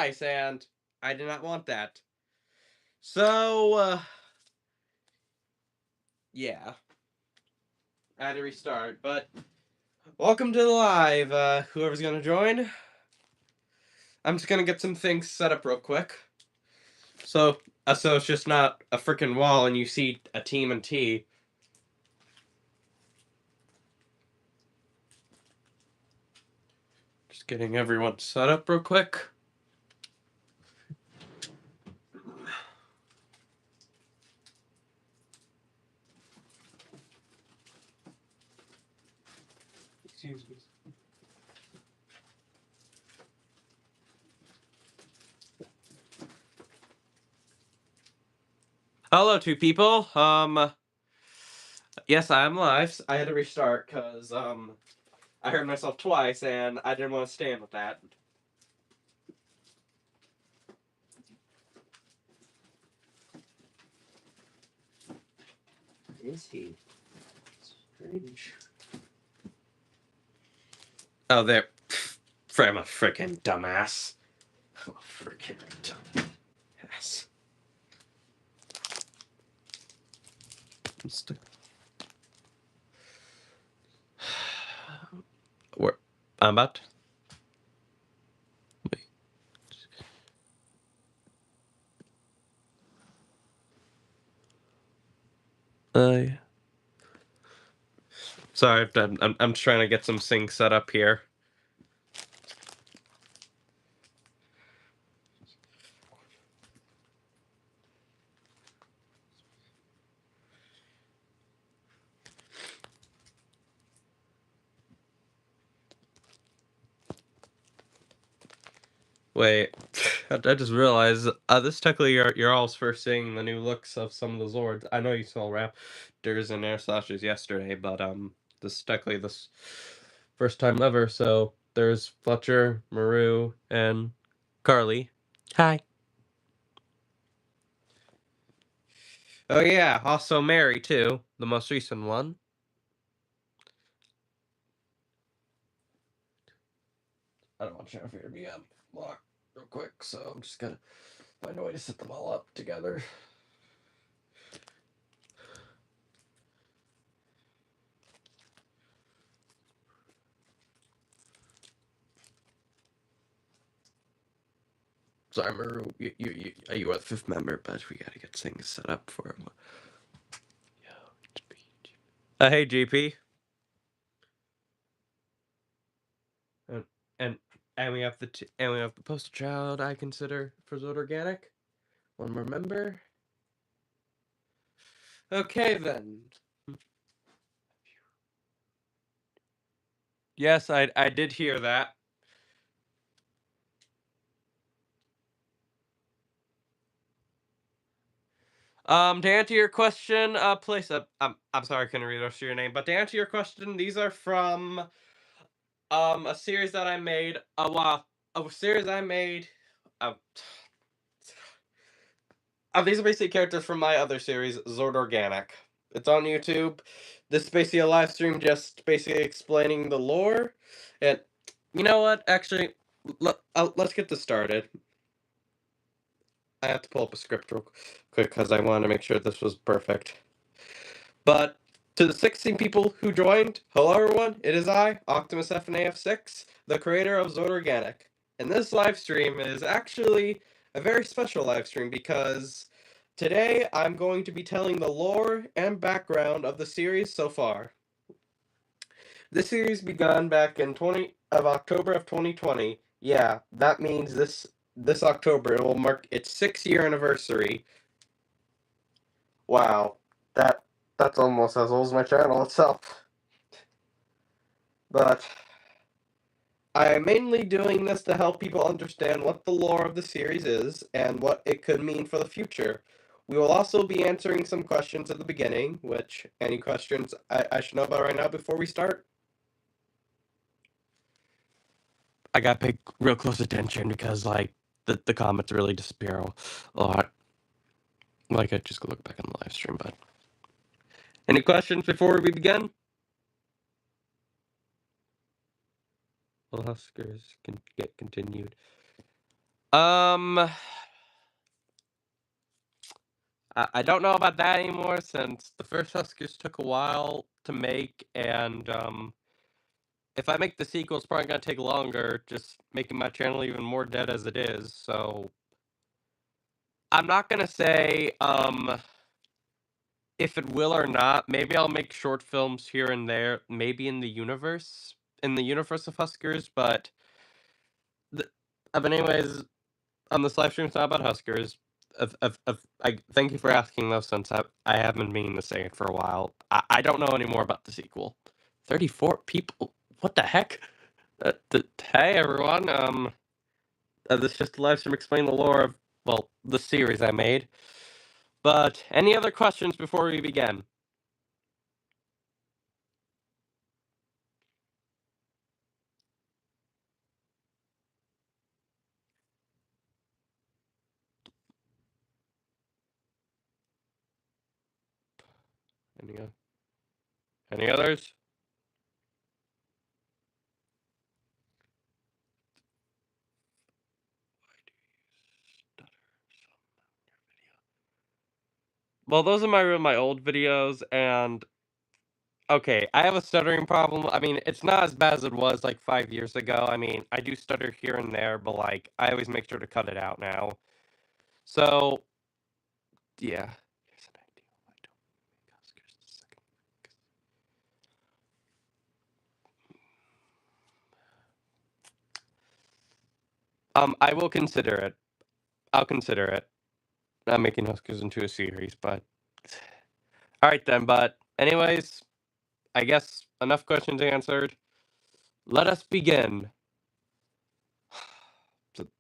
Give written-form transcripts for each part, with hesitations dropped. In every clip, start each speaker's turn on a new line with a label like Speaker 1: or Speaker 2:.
Speaker 1: twice, and I did not want that. So, yeah. I had to restart, but welcome to the live, whoever's gonna join. I'm just gonna get some things set up real quick. So it's just not a freaking wall and you see a team and T. Just getting everyone set up real quick. Excuse me. Hello, two people. Yes, I am live. I had to restart because I heard myself twice and I didn't want to stand with that. Is he? Strange. Oh, there. I'm a freaking dumbass. I'm a freaking dumbass. Where? I'm about. Wait. Yeah. Sorry, I'm trying to get some things set up here. Wait, I just realized this technically you're all first seeing the new looks of some of the Zords. I know you saw Raptors and Air Slashes yesterday, but this is technically this first time ever. So there's Fletcher, Maru, and Carly. Hi. Oh yeah, also Mary too, the most recent one. I don't want Jennifer to be locked real quick, so I'm just gonna find a way to set them all up together. Sorry, Maru, you are the fifth member, but we gotta get things set up for him. Hey, GP. And and and we have the postal child I consider for Zord Organic. One more member. Okay then. Yes, I did hear that. To answer your question, place up. I'm sorry I couldn't read the rest of your name, but to answer your question, these are from a series that I made a series I made. These are basically characters from my other series, Zord Organic. It's on YouTube. This is basically a live stream just basically explaining the lore. And you know what? Actually, let's get this started. I have to pull up a script real quick because I want to make sure this was perfect. But to the 16 people who joined, hello everyone, it is I, Optimus FNAF6, the creator of Zord Organic. And this live stream is actually a very special live stream because today I'm going to be telling the lore and background of the series so far. This series began back in October of 2020. Yeah, that means this October it will mark its 6-year anniversary. Wow, that's almost as old as my channel itself. But I am mainly doing this to help people understand what the lore of the series is and what it could mean for the future. We will also be answering some questions at the beginning, which any questions I should know about right now before we start? I gotta pay real close attention because like the comments really disappear a lot. Like I just go look back on the live stream, but any questions before we begin? Well, Huskers can get continued. Um, I don't know about that anymore since the first Huskers took a while to make, and if I make the sequel, it's probably gonna take longer, just making my channel even more dead as it is. So I'm not gonna say if it will or not. Maybe I'll make short films here and there, maybe in the universe of Huskers. But the, but anyways, on this live stream, it's not about Huskers. I thank you for asking though, since I have been meaning to say it for a while. I don't know any more about the sequel. 34 people. What the heck? Hey everyone. This is just a live stream explaining the lore of, well, the series I made. But any other questions before we begin? Any any others? Well, those are my old videos, and okay, I have a stuttering problem. I mean, it's not as bad as it was like 5 years ago. I mean, I do stutter here and there, but like I always make sure to cut it out now. So yeah. Here's an idea. Why don't we make Oscars the second? I will consider it. I'll consider it. Not making Huskers into a series, but all right then. But anyways, I guess enough questions answered. Let us begin.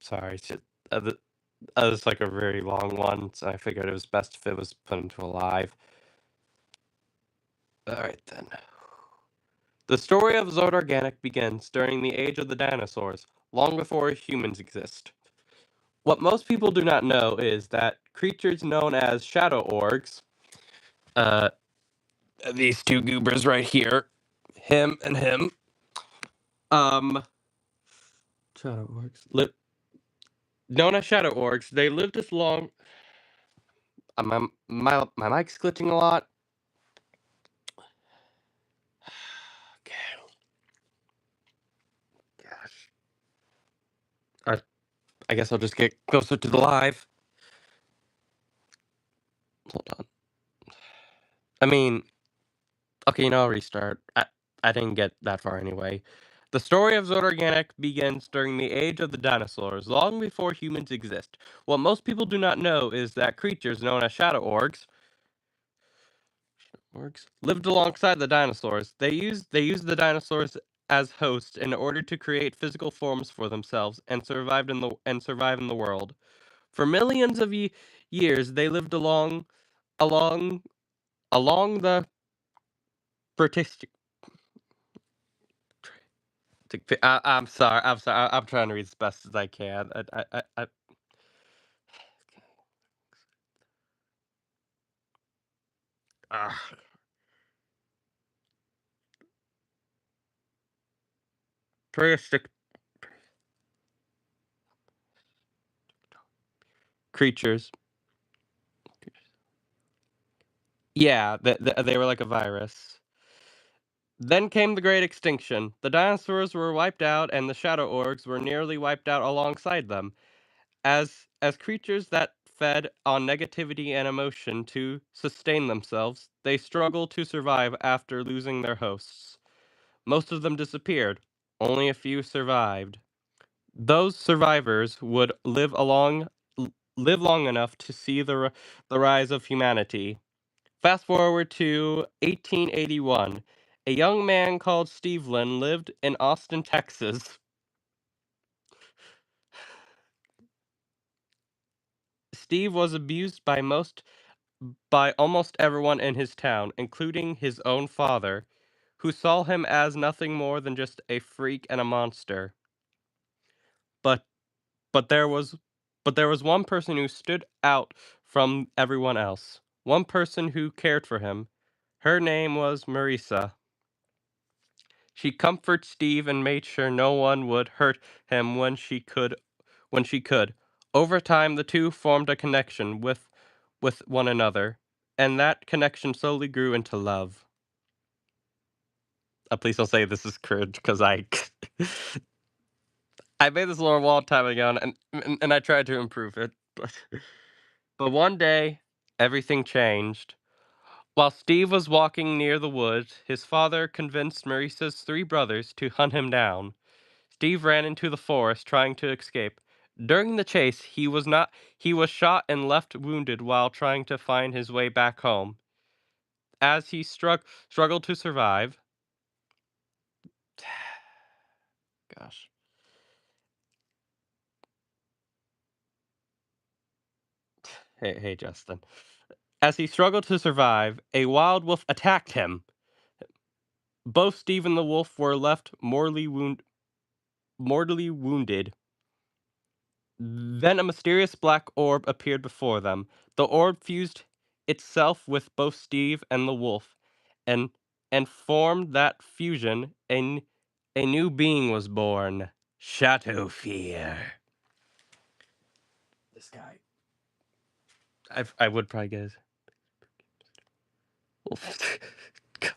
Speaker 1: Sorry, it's like a very long one, so I figured it was best if it was put into a live. All right then. The story of Zord Organic begins during the age of the dinosaurs, long before humans exist. What most people do not know is that creatures known as shadow orgs, uh, these two goobers right here, him and him, um, shadow orgs, known as shadow orgs, they lived as long. My mic's glitching a lot. Okay, gosh. I guess I'll just get closer to the live. Hold on. I mean, okay, I'll restart. I didn't get that far anyway. The story of Zord Organic begins during the age of the dinosaurs, long before humans exist. What most people do not know is that creatures known as shadow orgs lived alongside the dinosaurs. They used the dinosaurs as hosts in order to create physical forms for themselves and survive in the world. For millions of years, they lived along along the British. I'm sorry. I'm sorry. I'm trying to read as best as I can. Ah, Touristic creatures. Yeah, they were like a virus. Then came the Great Extinction. The dinosaurs were wiped out, and the shadow orgs were nearly wiped out alongside them. As creatures that fed on negativity and emotion to sustain themselves, they struggled to survive after losing their hosts. Most of them disappeared. Only a few survived. Those survivors would live long enough to see the rise of humanity. Fast forward to 1881. A young man called Stevelin lived in Austin, Texas. Steve was abused by almost everyone in his town, including his own father, who saw him as nothing more than just a freak and a monster. But but there was but there was one person who stood out from everyone else. One person who cared for him. Her name was Marisa. She comforted Steve and made sure no one would hurt him when she could. Over time, the two formed a connection with one another, and that connection slowly grew into love. Please don't say this is cringe, because I made this a little while time ago, and I tried to improve it, but one day everything changed. While Steve was walking near the woods, his father convinced Marissa's three brothers to hunt him down. Steve ran into the forest trying to escape. During the chase, he was shot and left wounded while trying to find his way back home. As he struggled to survive, gosh. Hey Justin. As he struggled to survive, a wild wolf attacked him. Both Steve and the wolf were left mortally wounded. Then a mysterious black orb appeared before them. The orb fused itself with both Steve and the wolf, and formed that fusion. A new being was born. Shadow Fear. This guy. I would probably guess.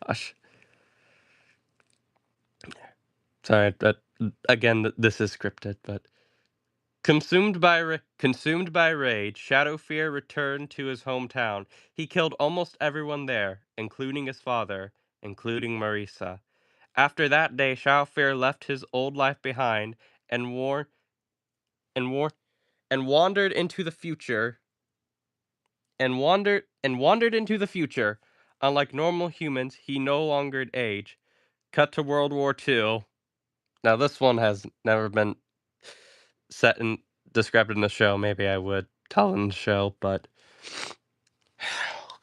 Speaker 1: Gosh. Sorry, that again. This is scripted, but consumed by rage, Shadowfear returned to his hometown. He killed almost everyone there, including his father, including Marisa. After that day, Shadowfear left his old life behind and and war and wandered into the future wandered into the future. Unlike normal humans, he no longer age. Cut to World War II. Now this one has never been set and described in the show. Maybe I would tell in the show, but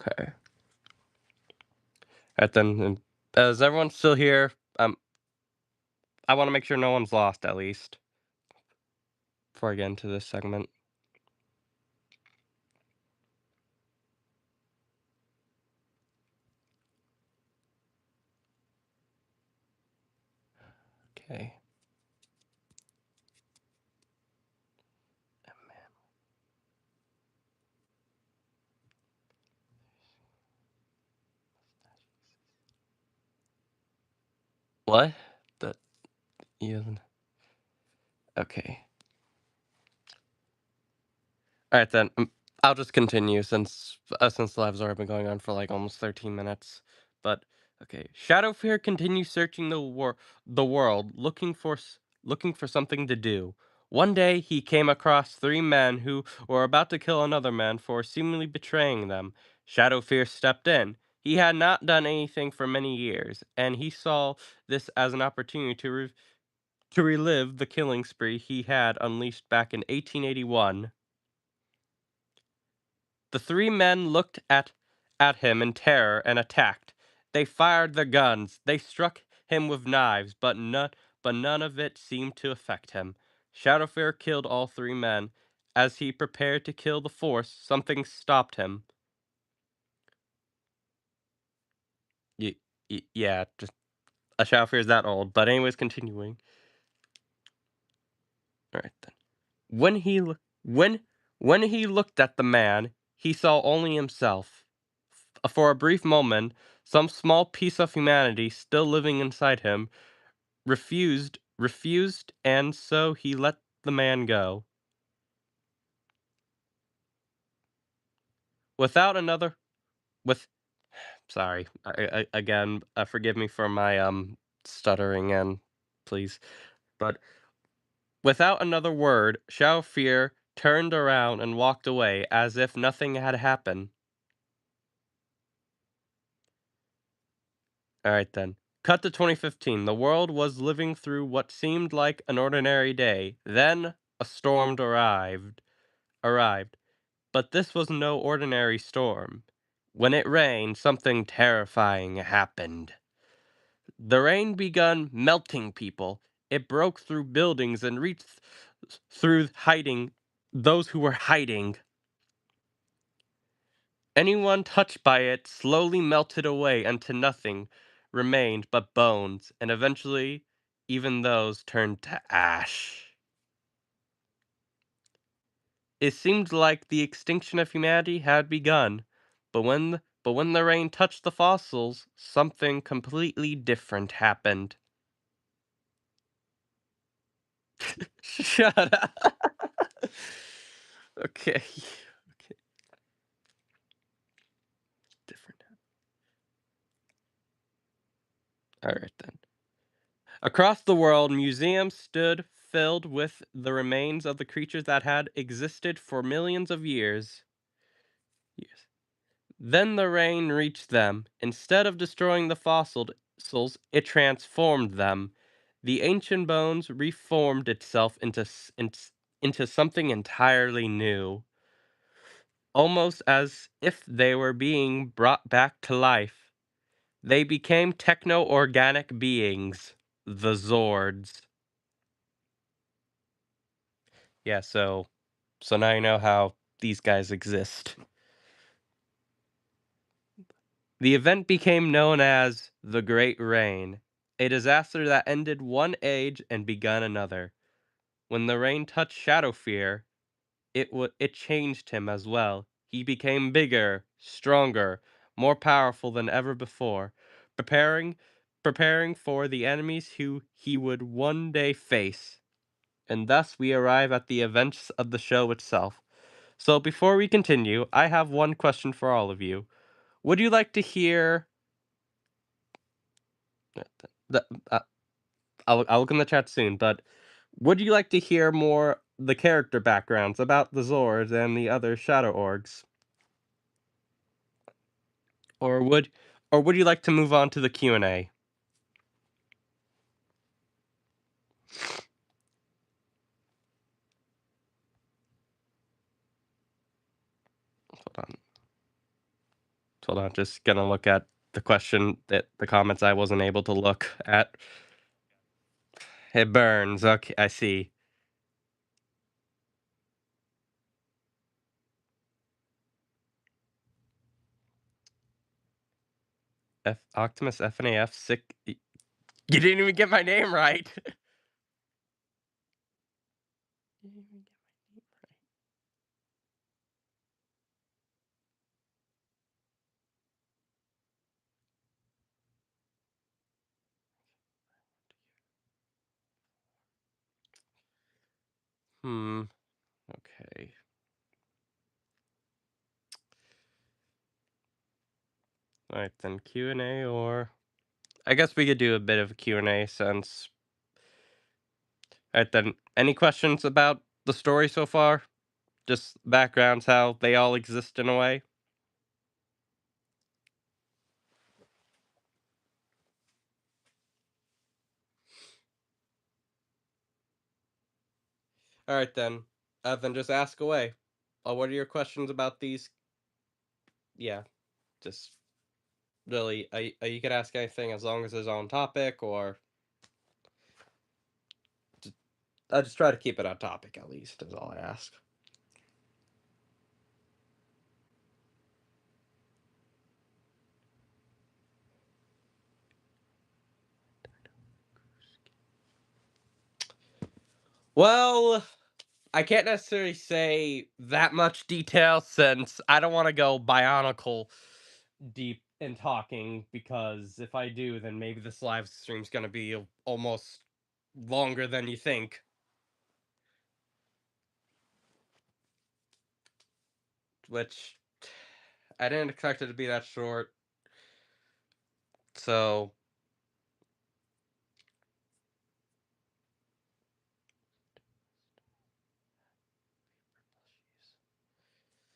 Speaker 1: okay. Alright then, is everyone still here? I want to make sure no one's lost at least before I get into this segment. Okay. What? The even. Okay. All right then. I'll just continue since the live's already been going on for like almost 13 minutes. But okay, Shadowfear continues searching the world, looking for something to do. One day, he came across three men who were about to kill another man for seemingly betraying them. Shadowfear stepped in. He had not done anything for many years, and he saw this as an opportunity to relive the killing spree he had unleashed back in 1881. The three men looked at him in terror and attacked. They fired their guns. They struck him with knives, but none of it seemed to affect him. Shadowfear killed all three men. As he prepared to kill the fourth, something stopped him. Yeah, just a Shadowfear is that old. But anyways, continuing. All right then. When he lo- when he looked at the man, he saw only himself. For a brief moment, some small piece of humanity still living inside him refused, and so he let the man go. Without another with sorry, again, forgive me for my stuttering and please. But without another word, Shao Fear turned around and walked away as if nothing had happened. Alright then. Cut to 2015. The world was living through what seemed like an ordinary day. Then a storm arrived. But this was no ordinary storm. When it rained, something terrifying happened. The rain began melting people. It broke through buildings and reached through hiding those who were hiding. Anyone touched by it slowly melted away until nothing remained but bones, and eventually even those turned to ash. It seemed like the extinction of humanity had begun, but when the rain touched the fossils, something completely different happened. Shut up. Okay. Okay. Different. All right then. Across the world, museums stood filled with the remains of the creatures that had existed for millions of years. Years. Then the rain reached them. Instead of destroying the fossils, it transformed them. The ancient bones reformed itself into something entirely new, almost as if they were being brought back to life. They became techno organic beings, the Zords. Yeah, so now you know how these guys exist. The event became known as the Great Rain, a disaster that ended one age and begun another. When the rain touched Shadowfear, it changed him as well. He became bigger, stronger, more powerful than ever before, preparing preparing for the enemies who he would one day face. And thus we arrive at the events of the show itself. So before we continue, I have one question for all of you. Would you like to hear the I'll look in the chat soon, but would you like to hear more the character backgrounds about the Zords and the other Shadow Orgs? Or would you like to move on to the Q&A? Hold on. Hold on, just gonna look at the comments I wasn't able to look at. It burns. Okay, I see. Optimus FNAF sick. You didn't even get my name right. You didn't even get my name right. Hmm. Okay. All right then, Q&A, or I guess we could do a bit of a Q&A since. All right then. Any questions about the story so far? Just backgrounds, how they all exist in a way. All right then just ask away. What are your questions about these? Yeah, just really, you could ask anything as long as it's on topic, or I just try to keep it on topic at least. Is all I ask. Well, I can't necessarily say that much detail since I don't want to go bionicle deep in talking, because if I do, then maybe this live stream's gonna be almost longer than you think. Which I didn't expect it to be that short. So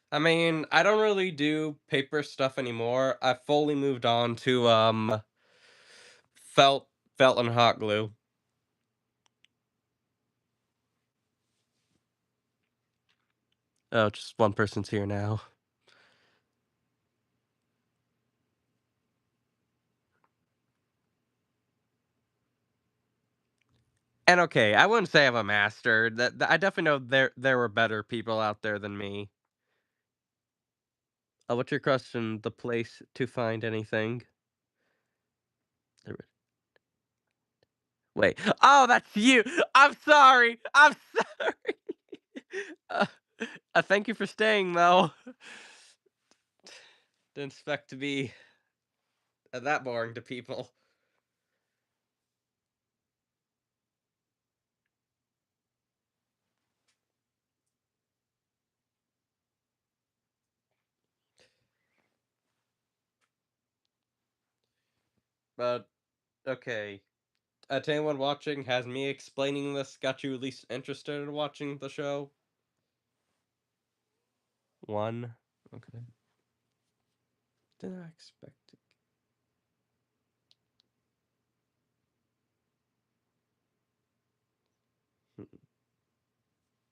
Speaker 1: I mean, I don't really do paper stuff anymore. I fully moved on to felt felt and hot glue. Oh, just one person's here now. And okay, I wouldn't say I'm a master. I definitely know there were better people out there than me. What's your question? The place to find anything? Wait. Oh, that's you. I'm sorry. I'm sorry. Thank you for staying, though. Didn't expect to be that boring to people. But, okay. To anyone watching, has me explaining this got you at least interested in watching the show? One. Okay. Didn't I expect it?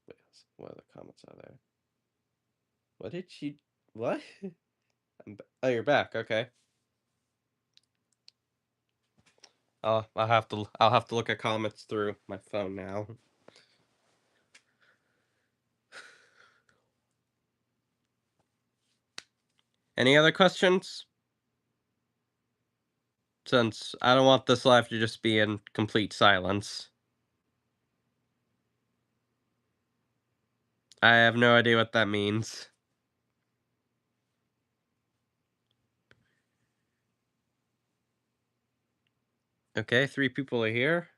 Speaker 1: Wait, what other comments are there? What did she... What? Oh, you're back. Okay. I'll have to look at comments through my phone now. Any other questions? Since I don't want this live to just be in complete silence. I have no idea what that means. Okay, 3 people are here.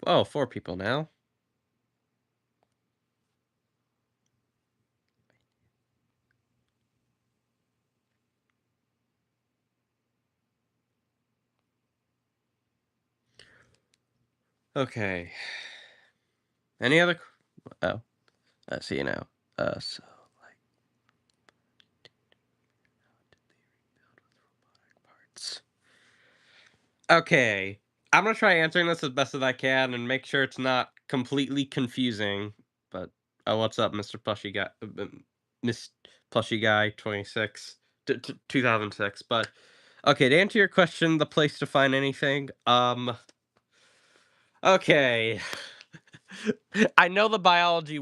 Speaker 1: Oh, 4 people now. Okay. Any other... Oh, I see now. So, like... parts. Okay. I'm gonna try answering this as best as I can and make sure it's not completely confusing. But what's up, Mr. Plushy Guy? Miss Plushy Guy 26, 2006. But okay, to answer your question, the place to find anything. Okay. I know the biology